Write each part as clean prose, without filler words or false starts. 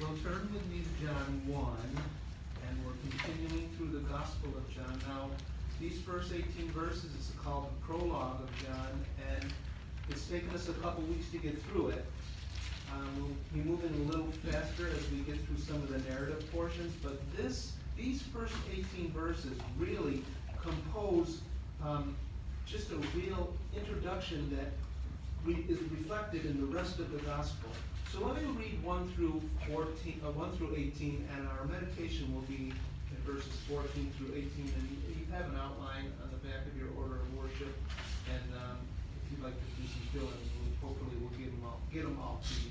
Well, turn with me to John 1, and we're continuing through the Gospel of John. Now, these first 18 verses is called the prologue of John, and it's taken us a couple weeks to get through it. We'll be moving a little faster as we get through some of the narrative portions, but these first 18 verses really compose just a real introduction that is reflected in the rest of the Gospel. So let me read 1 through 18, and our meditation will be in verses 14 through 18. And you have an outline on the back of your order of worship, and if you'd like to do some fillings, hopefully we'll get them all to you.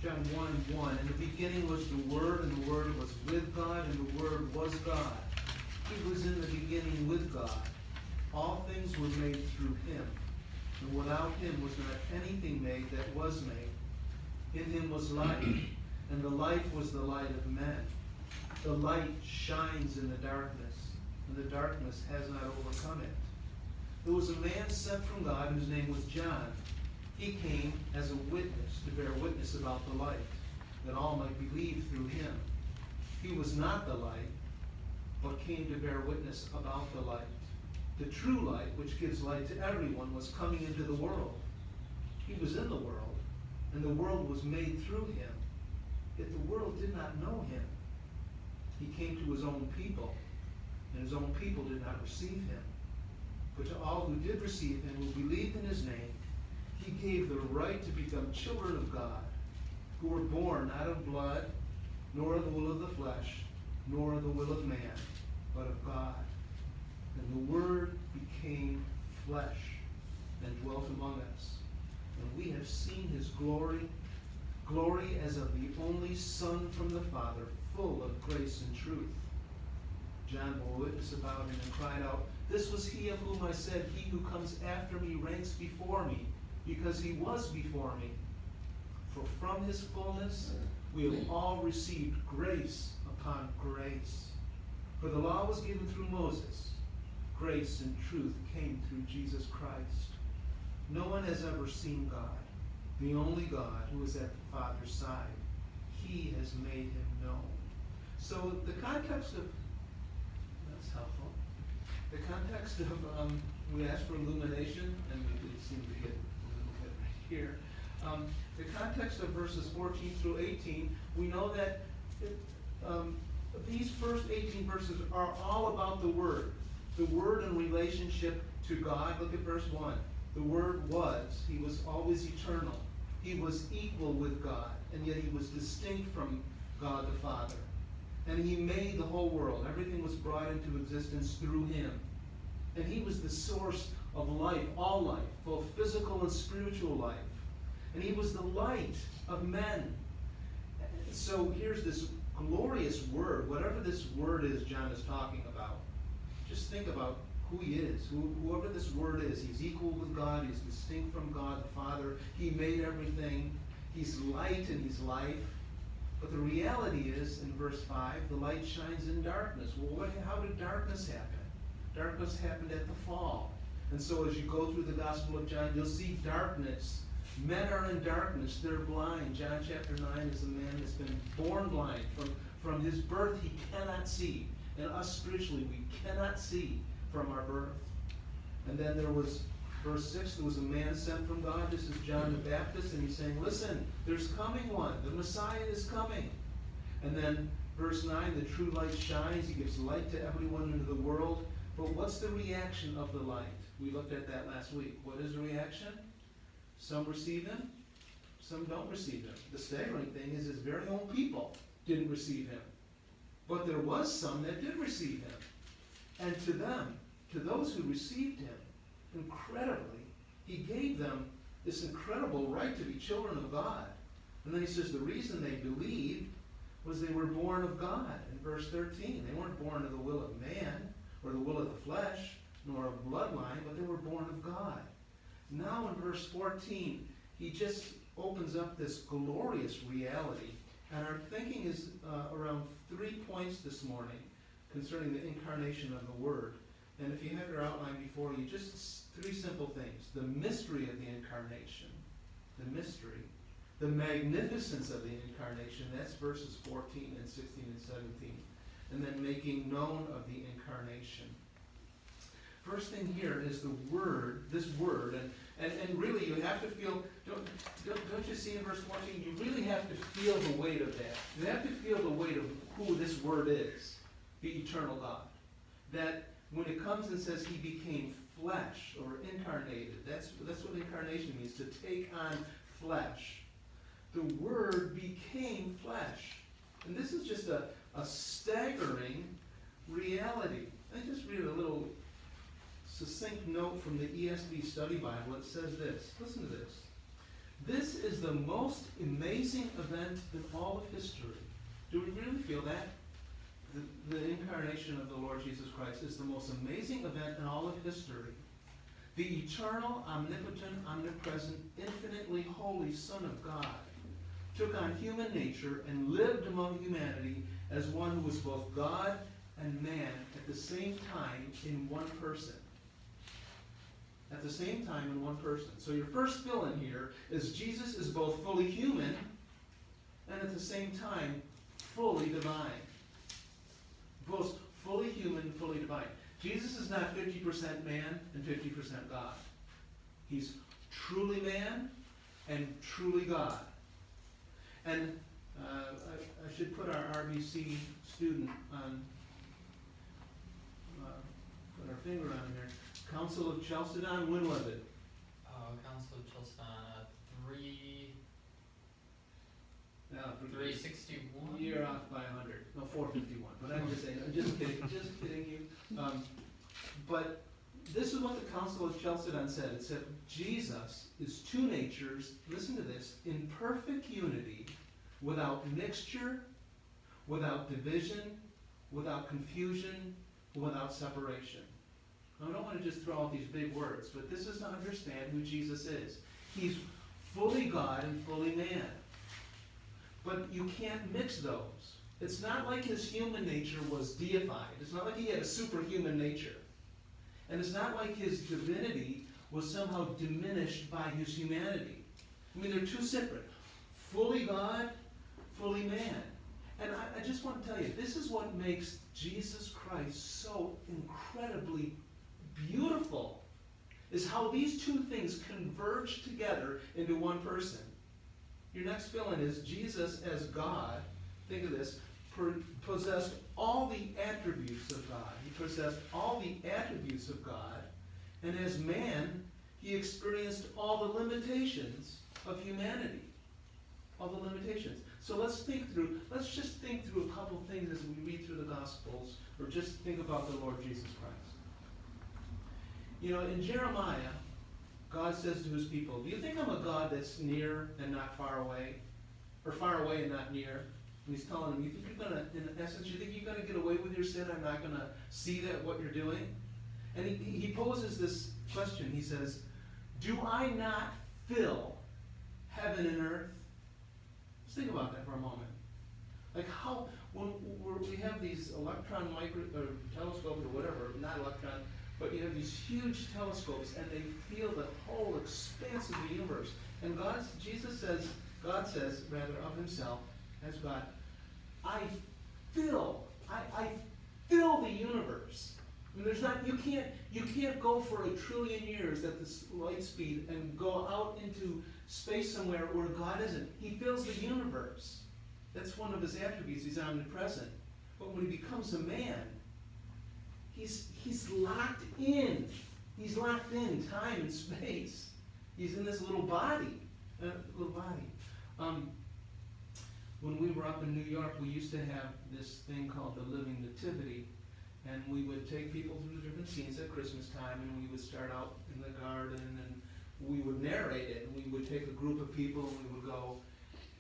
John 1:1. In the beginning was the Word, and the Word was with God, and the Word was God. He was in the beginning with God. All things were made through him, and without him was not anything made that was made. In him was life, and the life was the light of men. The light shines in the darkness, and the darkness has not overcome it. There was a man sent from God whose name was John. He came as a witness to bear witness about the light, that all might believe through him. He was not the light, but came to bear witness about the light. The true light, which gives light to everyone, was coming into the world. He was in the world, and the world was made through him. Yet the world did not know him. He came to his own people, and his own people did not receive him. But to all who did receive him, who believed in his name, he gave the right to become children of God, who were born not of blood, nor of the will of the flesh, nor of the will of man, but of God. And the Word became flesh and dwelt among us. And we have seen his glory, glory as of the only Son from the Father, full of grace and truth. John bore witness about him and cried out, "This was he of whom I said, he who comes after me ranks before me, because he was before me. For from his fullness we have all received grace upon grace. For the law was given through Moses. Grace and truth came through Jesus Christ. No one has ever seen God, the only God who is at the Father's side. He has made him known." So the context of, that's helpful. The context of, we asked for illumination, and we seem to get a little bit right here. The context of verses 14 through 18, we know that these first 18 verses are all about the Word. The Word in relationship to God. Look at verse 1. The Word was. He was always eternal. He was equal with God, and yet he was distinct from God the Father. And he made the whole world. Everything was brought into existence through him. And he was the source of life, all life, both physical and spiritual life. And he was the light of men. So here's this glorious Word. Whatever this Word is John is talking about, just think about who he is. Whoever this Word is, he's equal with God. He's distinct from God the Father. He made everything. He's light and he's life. But the reality is, in verse 5, the light shines in darkness. Well, how did darkness happen? Darkness happened at the fall. And so as you go through the Gospel of John, you'll see darkness. Men are in darkness. They're blind. John chapter 9 is a man that's been born blind. From his birth, he cannot see. And us spiritually, we cannot see from our birth. And then there was, verse 6, there was a man sent from God. This is John the Baptist, and he's saying, listen, there's coming one. The Messiah is coming. And then verse 9, the true light shines. He gives light to everyone into the world. But what's the reaction of the light? We looked at that last week. What is the reaction? Some receive him, some don't receive him. The staggering thing is his very own people didn't receive him. But there was some that did receive him. And to them, to those who received him, incredibly, he gave them this incredible right to be children of God. And then he says the reason they believed was they were born of God. In verse 13, they weren't born of the will of man or the will of the flesh, nor of bloodline, but they were born of God. Now in verse 14, he just opens up this glorious reality. And our thinking is around 3 points this morning concerning the incarnation of the Word. And if you have your outline before you, just 3 simple things. The mystery of the incarnation. The mystery. The magnificence of the incarnation, that's verses 14 and 16 and 17. And then making known of the incarnation. First thing here is the Word, this Word, and really you have to feel, don't you see in verse 14, you really have to feel the weight of that. You have to feel the weight of who this Word is, the eternal God. That when it comes and says He became flesh, or incarnated, that's what incarnation means, to take on flesh. The Word became flesh. And this is just a staggering reality. I just read a little succinct note from the ESV Study Bible. It says this. Listen to this. This is the most amazing event in all of history. Do we really feel that? The incarnation of the Lord Jesus Christ is the most amazing event in all of history. The eternal, omnipotent, omnipresent, infinitely holy Son of God took on human nature and lived among humanity as one who was both God and man at the same time in one person. At the same time in one person. So your first fill-in here is Jesus is both fully human and at the same time fully divine. Both fully human, fully divine. Jesus is not 50% man and 50% God. He's truly man and truly God. And I should put our RBC student on, put our finger on here. Council of Chalcedon, when was it? Council of Chalcedon, 361. You're off by 100. No, 451. But I'm just saying, I'm just kidding you. But this is what the Council of Chalcedon said. It said, Jesus is two natures, listen to this, in perfect unity, without mixture, without division, without confusion, without separation. Now, I don't want to just throw out these big words, but this is to understand who Jesus is. He's fully God and fully man. But you can't mix those. It's not like his human nature was deified. It's not like he had a superhuman nature. And it's not like his divinity was somehow diminished by his humanity. I mean, they're two separate. Fully God, fully man. And I just want to tell you, this is what makes Jesus Christ so incredibly beautiful, is how these two things converge together into one person. Your next fill-in is Jesus as God, think of this, possessed all the attributes of God. He possessed all the attributes of God. And as man, he experienced all the limitations of humanity. All the limitations. So let's just think through a couple things as we read through the Gospels, or just think about the Lord Jesus Christ. You know, in Jeremiah, God says to his people, do you think I'm a God that's near and not far away? Or far away and not near? And he's telling them, you think you're going to, in essence, you think you're going to get away with your sin? I'm not going to see that what you're doing? And he poses this question. He says, do I not fill heaven and earth? Just think about that for a moment. Like how, when we have these electron telescopes or whatever, not electron, but you have these huge telescopes and they feel the whole expanse of the universe. And God says of himself, as God, I fill the universe. I mean, there's not, you can't go for 1 trillion years at this light speed and go out into space somewhere where God isn't. He fills the universe. That's one of his attributes. He's omnipresent. But when he becomes a man, he's locked in. He's locked in time and space. He's in this little body. When we were up in New York, we used to have this thing called the Living Nativity. And we would take people through different scenes at Christmas time, and we would start out in the garden, and we would narrate it, and we would take a group of people, and we would go.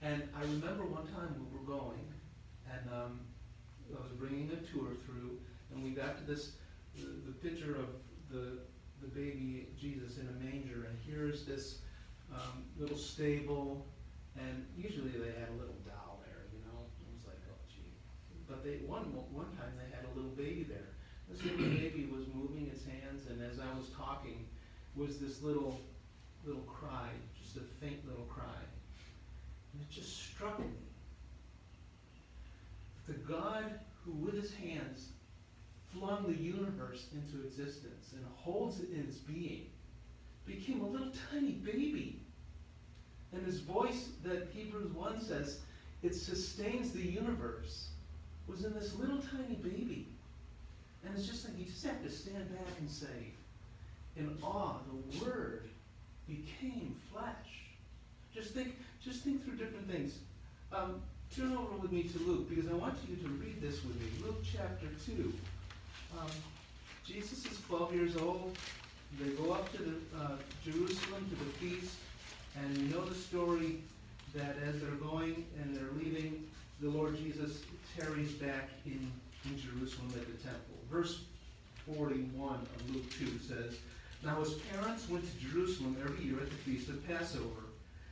And I remember one time we were going, and I was bringing a tour through, and we got to this, the picture of the baby Jesus in a manger, and here's this little stable, and usually they had a little doll there, you know. It was like, oh gee. But one time they had a little baby there. This little baby was moving its hands, and as I was talking, was this little cry, just a faint little cry. struck me. The God who with his hands flung the universe into existence and holds it in its being became a little tiny baby. And his voice that Hebrews 1 says, it sustains the universe, was in this little tiny baby. And it's just like you just have to stand back and say, in awe, the Word became flesh. Just think through different things. Turn over with me to Luke, because I want you to read this with me. Luke chapter 2. Jesus is 12 years old. They go up to Jerusalem to the feast, and you know the story that as they're going and they're leaving, the Lord Jesus tarries back in Jerusalem at the temple. Verse 41 of Luke 2 says, Now his parents went to Jerusalem every year at the feast of Passover.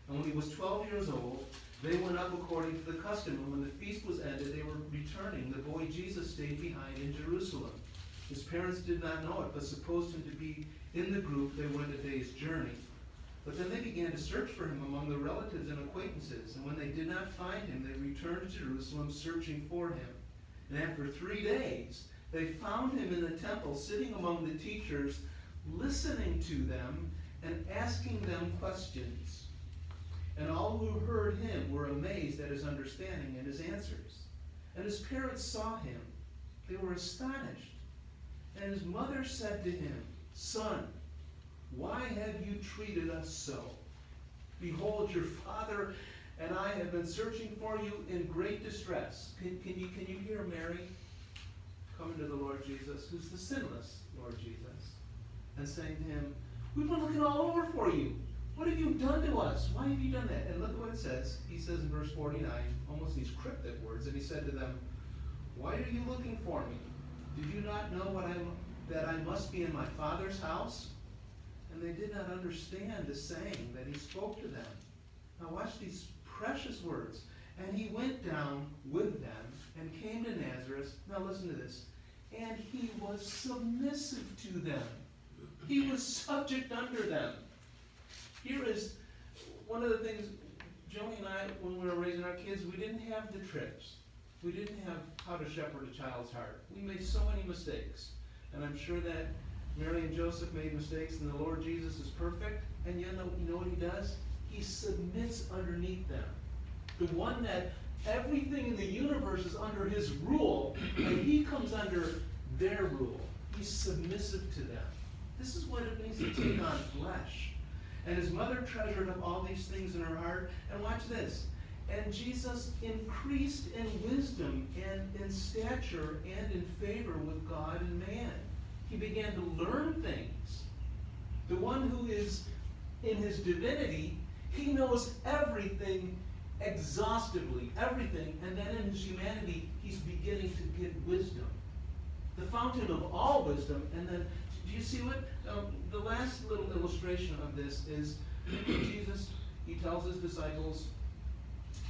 And when he was 12 years old, they went up according to the custom. And when the feast was ended, they were returning. The boy Jesus stayed behind in Jerusalem. His parents did not know it, but supposed him to be in the group. They went a day's journey. But then they began to search for him among the relatives and acquaintances. And when they did not find him, they returned to Jerusalem searching for him. And after 3 days, they found him in the temple, sitting among the teachers, listening to them and asking them questions. And all who heard him were amazed at his understanding and his answers. And his parents saw him. They were astonished. And his mother said to him, Son, why have you treated us so? Behold, your father and I have been searching for you in great distress. Can you hear Mary coming to the Lord Jesus, who's the sinless Lord Jesus, and saying to him, we've been looking all over for you. What have you done to us? Why have you done that? And look at what it says. He says in verse 49, almost these cryptic words, and he said to them, Why are you looking for me? Did you not know that I must be in my Father's house? And they did not understand the saying that he spoke to them. Now watch these precious words. And he went down with them and came to Nazareth. Now listen to this. And he was submissive to them. He was subject under them. Here is one of the things, Joey and I, when we were raising our kids, we didn't have the tricks. We didn't have how to shepherd a child's heart. We made so many mistakes. And I'm sure that Mary and Joseph made mistakes, and the Lord Jesus is perfect. And you know what he does? He submits underneath them. The one that everything in the universe is under his rule, and he comes under their rule. He's submissive to them. This is what it means to take on flesh. And his mother treasured up all these things in her heart. And watch this. And Jesus increased in wisdom and in stature and in favor with God and man. He began to learn things. The one who is in his divinity, he knows everything exhaustively, everything. And then in his humanity, he's beginning to get wisdom. The fountain of all wisdom. And then, do you see what? The last little illustration of this is Jesus, he tells his disciples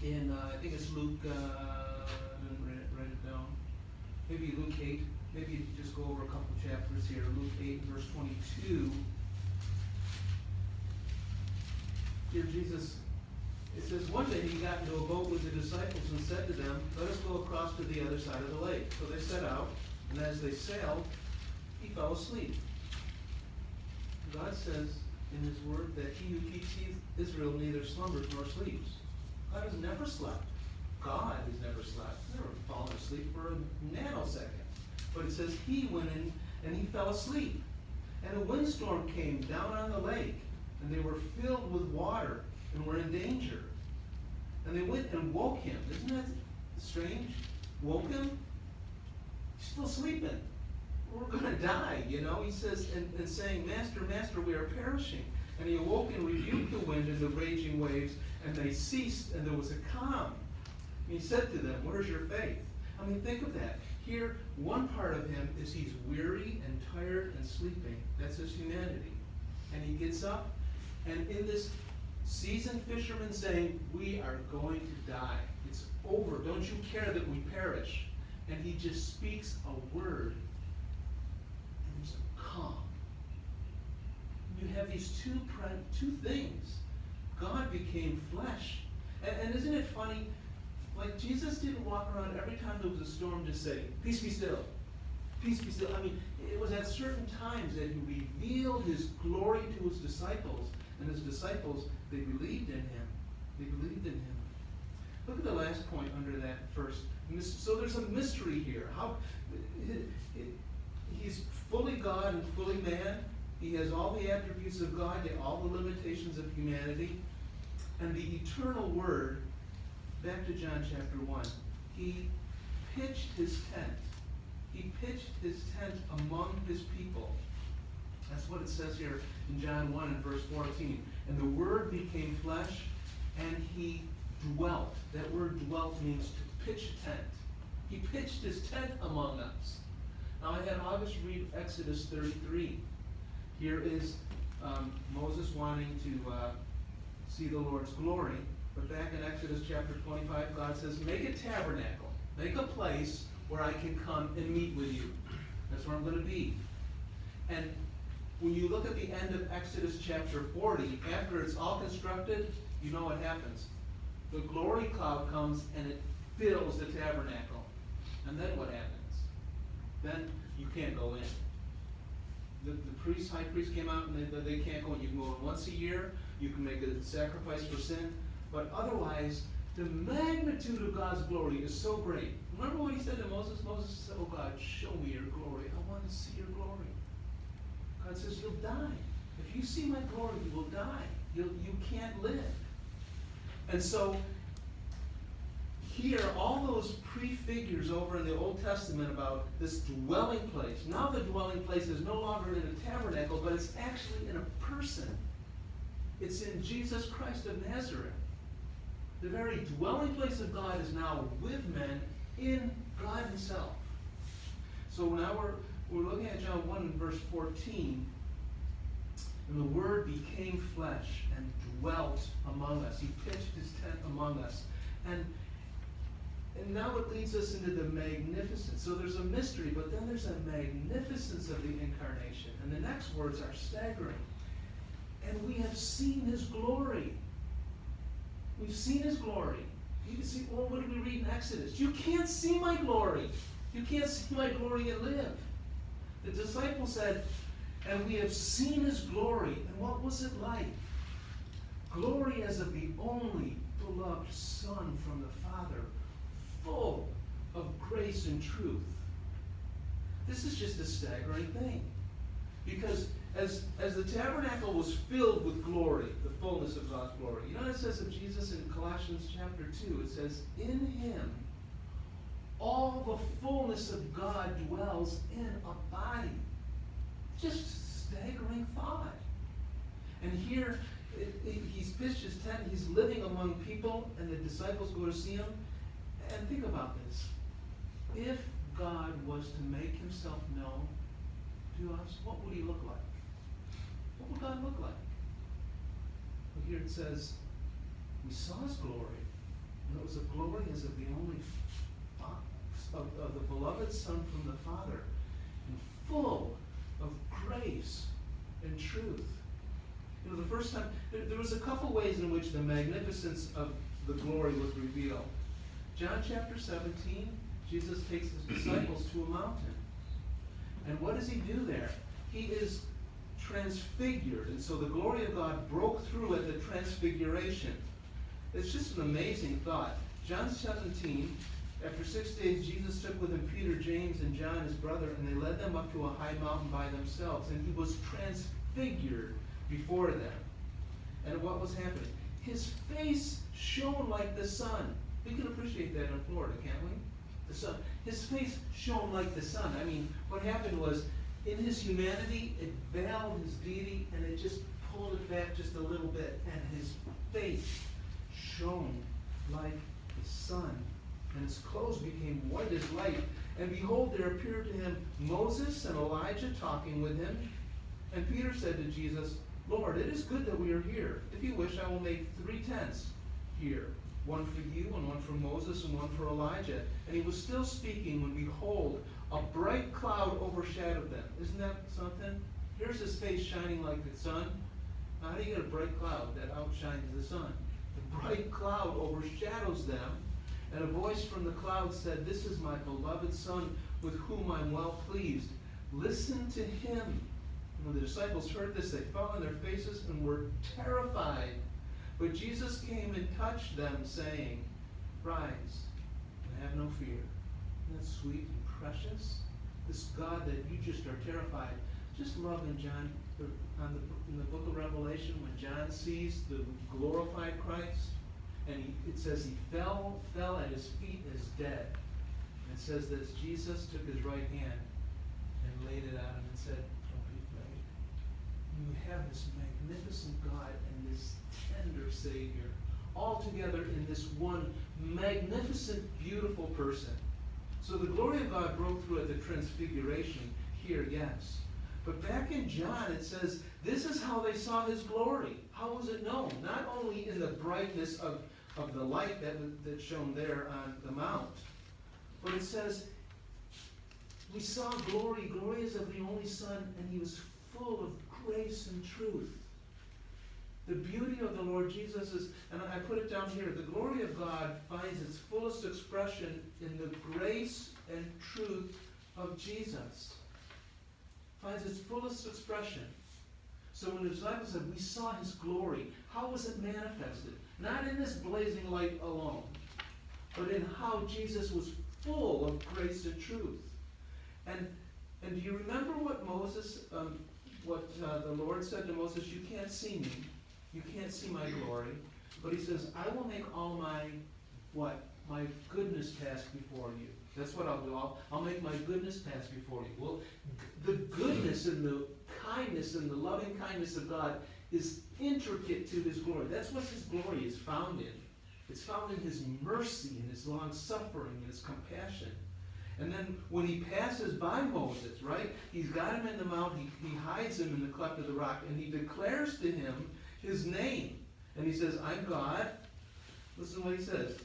in, I think it's Luke, I didn't write it down, maybe Luke 8, maybe you just go over a couple chapters here, Luke 8, verse 22. Here Jesus, it says, one day he got into a boat with the disciples and said to them, let us go across to the other side of the lake. So they set out, and as they sailed, he fell asleep. God says in his word that he who keeps Israel neither slumbers nor sleeps. God has never slept. God has never slept. He's never fallen asleep for a nanosecond. But it says he went in and he fell asleep. And a windstorm came down on the lake, and they were filled with water and were in danger. And they went and woke him. Isn't that strange? Woke him? He's still sleeping. We're going to die, you know. He says, and saying, Master, Master, we are perishing. And he awoke and rebuked the wind and the raging waves, and they ceased, and there was a calm. And he said to them, where's your faith? I mean, think of that. Here, one part of him is he's weary and tired and sleeping. That's his humanity. And he gets up, and in this seasoned fisherman saying, we are going to die. It's over. Don't you care that we perish? And he just speaks a word, and there's a calm. You have these two things. God became flesh, And isn't it funny? Like, Jesus didn't walk around every time there was a storm just say, peace be still. Peace be still. I mean, it was at certain times that he revealed his glory to his disciples, and his disciples, they believed in him. They believed in him. Look at the last point under that first. So there's a mystery here. He's fully God and fully man. He has all the attributes of God, yet all the limitations of humanity. And the eternal Word, back to John chapter 1, he pitched his tent. He pitched his tent among his people. That's what it says here in John 1 and verse 14. And the Word became flesh, and he dwelt. That word dwelt means to pitch a tent. He pitched his tent among us. Now I had August read Exodus 33. Here is Moses wanting to see the Lord's glory. But back in Exodus chapter 25, God says, make a tabernacle. Make a place where I can come and meet with you. That's where I'm going to be. And when you look at the end of Exodus chapter 40, after it's all constructed, you know what happens. The glory cloud comes and it fills the tabernacle. And then what happens? Then you can't go in. The high priest came out and they can't go in. You can go in once a year. You can make a sacrifice for sin. But otherwise, the magnitude of God's glory is so great. Remember what he said to Moses? Moses said, oh God, show me your glory. I want to see your glory. God says, you'll die. If you see my glory, you will die. You can't live. And so, here, all those prefigures over in the Old Testament about this dwelling place. Now the dwelling place is no longer in a tabernacle, but it's actually in a person. It's in Jesus Christ of Nazareth. The very dwelling place of God is now with men in God himself. So now we're looking at John 1 and verse 14. And the Word became flesh and dwelt among us. He pitched his tent among us. And now it leads us into the magnificence. So there's a mystery, but then there's a magnificence of the incarnation. And the next words are staggering. And we have seen his glory. We've seen his glory. You can see, well, what did we read in Exodus? You can't see my glory. You can't see my glory and live. The disciples said, and we have seen his glory. And what was it like? Glory as of the only beloved Son from the Father, full of grace and truth. This is just a staggering thing. Because as the tabernacle was filled with glory, the fullness of God's glory, you know what it says of Jesus in Colossians chapter 2? It says, in him all the fullness of God dwells in a body. Just staggering thought. And here, he's pitched his tent, he's living among people, and the disciples go to see him. And think about this. If God was to make himself known to us, what would he look like? What would God look like? Well, here it says, we saw his glory, and it was a glory as of the only of the beloved Son from the Father, and full of grace and truth. You know, the first time, there was a couple ways in which the magnificence of the glory was revealed. John chapter 17, Jesus takes his disciples to a mountain. And what does he do there? He is transfigured. And so the glory of God broke through at the transfiguration. It's just an amazing thought. John 17, after 6 days, Jesus took with him Peter, James, and John, his brother, and they led them up to a high mountain by themselves. And he was transfigured before them. And what was happening? His face shone like the sun. We can appreciate that in Florida, can't we? The sun. His face shone like the sun. I mean, what happened was, in his humanity, it veiled his deity, and it just pulled it back just a little bit, and his face shone like the sun, and his clothes became white as light. And behold, there appeared to him Moses and Elijah talking with him. And Peter said to Jesus, Lord, it is good that we are here. If you wish, I will make 3 tents here. One for you, and one for Moses, and one for Elijah. And he was still speaking when, behold, a bright cloud overshadowed them. Isn't that something? Here's his face shining like the sun. Now, how do you get a bright cloud that outshines the sun? The bright cloud overshadows them, and a voice from the cloud said, "This is my beloved Son, with whom I'm well pleased. Listen to him." And when the disciples heard this, they fell on their faces and were terrified. But Jesus came and touched them, saying, "Rise, and have no fear." Isn't that sweet and precious? This God that you just are terrified. Just love in in the book of Revelation, when John sees the glorified Christ, and it says he fell at his feet as dead. And it says that Jesus took his right hand and laid it on him and said, "Don't be afraid." You have this magnificent God and this tender Savior, all together in this one magnificent, beautiful person. So the glory of God broke through at the transfiguration here, yes. But back in John, it says, this is how they saw his glory. How was it known? Not only in the brightness of the light that shone there on the mount, but it says, we saw glory. Glory is of the only Son, and he was full of grace and truth. The beauty of the Lord Jesus is, and I put it down here, the glory of God finds its fullest expression in the grace and truth of Jesus. Finds its fullest expression. So when the disciples said, we saw his glory, how was it manifested? Not in this blazing light alone, but in how Jesus was full of grace and truth. And do you remember what the Lord said to Moses? You can't see me. You can't see my glory. But he says, I will make all my goodness pass before you. That's what I'll do. I'll make my goodness pass before you. Well, the goodness and the kindness and the loving kindness of God is intricate to his glory. That's what his glory is found in. It's found in his mercy and his long-suffering and his compassion. And then when he passes by Moses, right, he's got him in the mount, he hides him in the cleft of the rock, and he declares to him his name. And he says, I'm God. Listen to what he says.